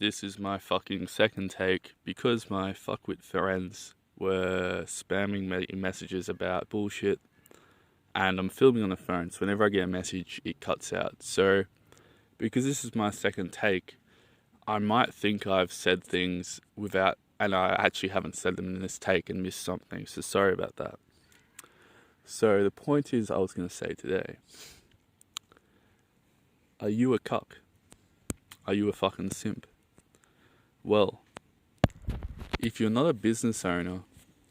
this is my fucking second take because my fuckwit friends were spamming me messages about bullshit, and I'm filming on the phone, so whenever I get a message, it cuts out. So, because this is my second take, I might think I've said things without, and I actually haven't said them in this take and missed something, so sorry about that. So, the point is, I was going to say today, are you a cuck? Are you a fucking simp? Well, if you're not a business owner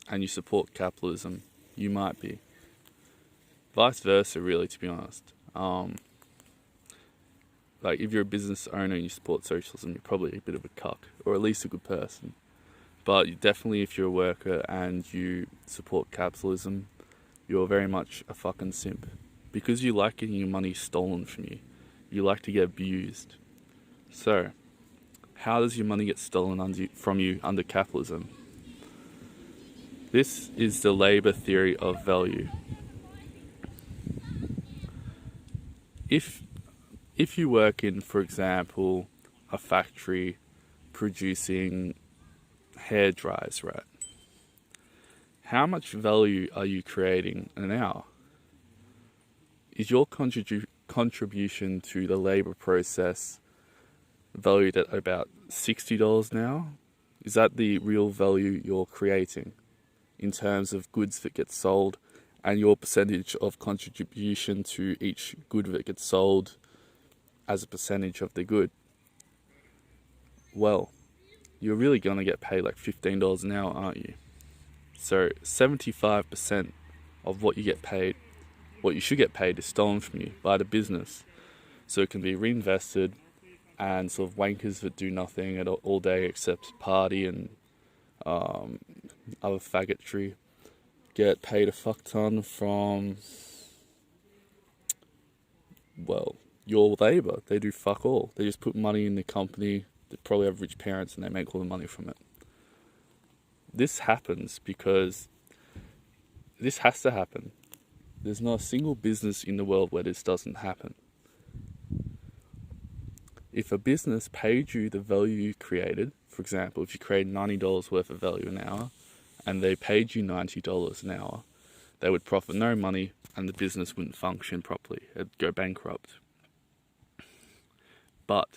and you support capitalism, you might be. Vice versa, really, to be honest. Like, if you're a business owner and you support socialism, you're probably a bit of a cuck, or at least a good person. But definitely, if you're a worker and you support capitalism, you're very much a fucking simp. Because you like getting your money stolen from you. You like to get abused. So, how does your money get stolen from you under capitalism? This is the labor theory of value. If you work in, for example, a factory producing hair dryers, right? How much value are you creating an hour? Is your contribution to the labor process valued at about $60 an hour? Is that the real value you're creating in terms of goods that get sold and your percentage of contribution to each good that gets sold as a percentage of the good? Well, you're really going to get paid like $15 an hour, aren't you? So 75% of what you get paid, what you should get paid, is stolen from you by the business. So it can be reinvested, and sort of wankers that do nothing at all day except party and other faggotry get paid a fuck ton from, well, your labour. They do fuck all. They just put money in the company. They probably have rich parents and they make all the money from it. This happens because this has to happen. There's not a single business in the world where this doesn't happen. If a business paid you the value you created, for example, if you created $90 worth of value an hour and they paid you $90 an hour, they would profit no money and the business wouldn't function properly. It'd go bankrupt. But,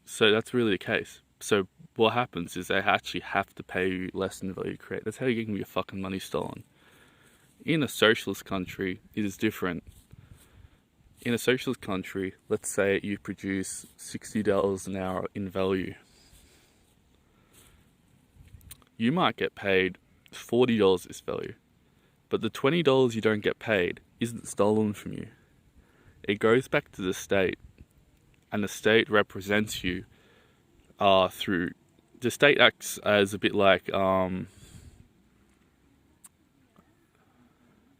so that's really the case. So what happens is they actually have to pay you less than the value you create. That's how you're getting your fucking money stolen. In a socialist country, it is different. In a socialist country, let's say you produce $60 an hour in value. You might get paid $40 this value, but the $20 you don't get paid isn't stolen from you. It goes back to the state, and the state represents you through... The state acts as a bit like...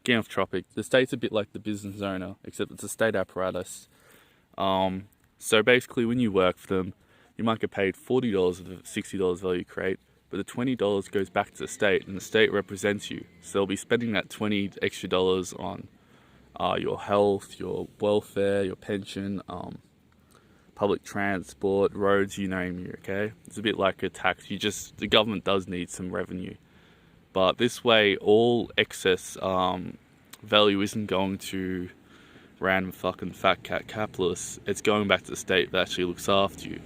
Getting off topic, the state's a bit like the business owner, except it's a state apparatus. So basically, when you work for them, you might get paid $40 of the $60 value you create, but the $20 goes back to the state, and the state represents you. So they'll be spending that $20 extra on your health, your welfare, your pension, public transport, roads, you name it, okay? It's a bit like a tax. The government does need some revenue. But this way, all excess value isn't going to random fucking fat cat capitalists. It's going back to the state that actually looks after you.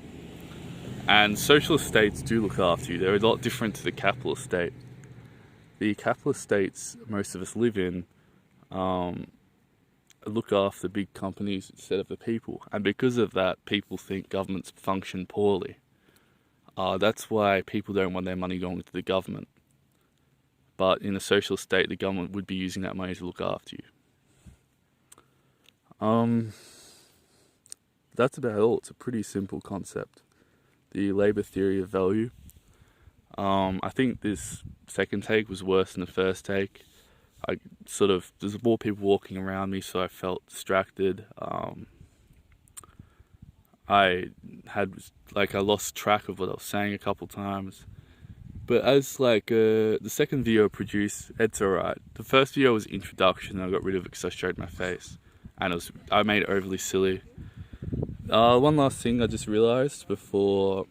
And socialist states do look after you. They're a lot different to the capitalist state. The capitalist states most of us live in look after big companies instead of the people. And because of that, people think governments function poorly. That's why people don't want their money going to the government. But in a socialist state, the government would be using that money to look after you. That's about all. It's a pretty simple concept. The labor theory of value. I think this second take was worse than the first take. There's more people walking around me, so I felt distracted. I lost track of what I was saying a couple times. But as the second video I produced, it's alright. The first video was introduction, and I got rid of it because I showed my face. And I made it overly silly. One last thing I just realised before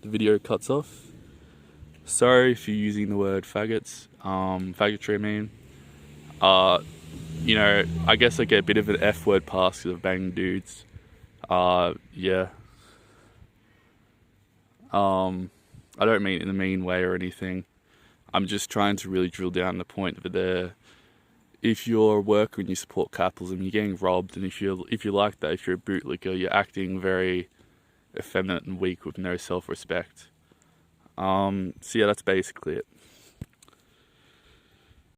the video cuts off. Sorry if you're using the word faggots, faggotry I mean. You know, I guess I get a bit of an F word pass because of banging dudes. Yeah. I don't mean it in a mean way or anything. I'm just trying to really drill down the point of it. If you're a worker and you support capitalism, you're getting robbed, and if you're like that, if you're a bootlicker, you're acting very effeminate and weak with no self-respect. So yeah, that's basically it.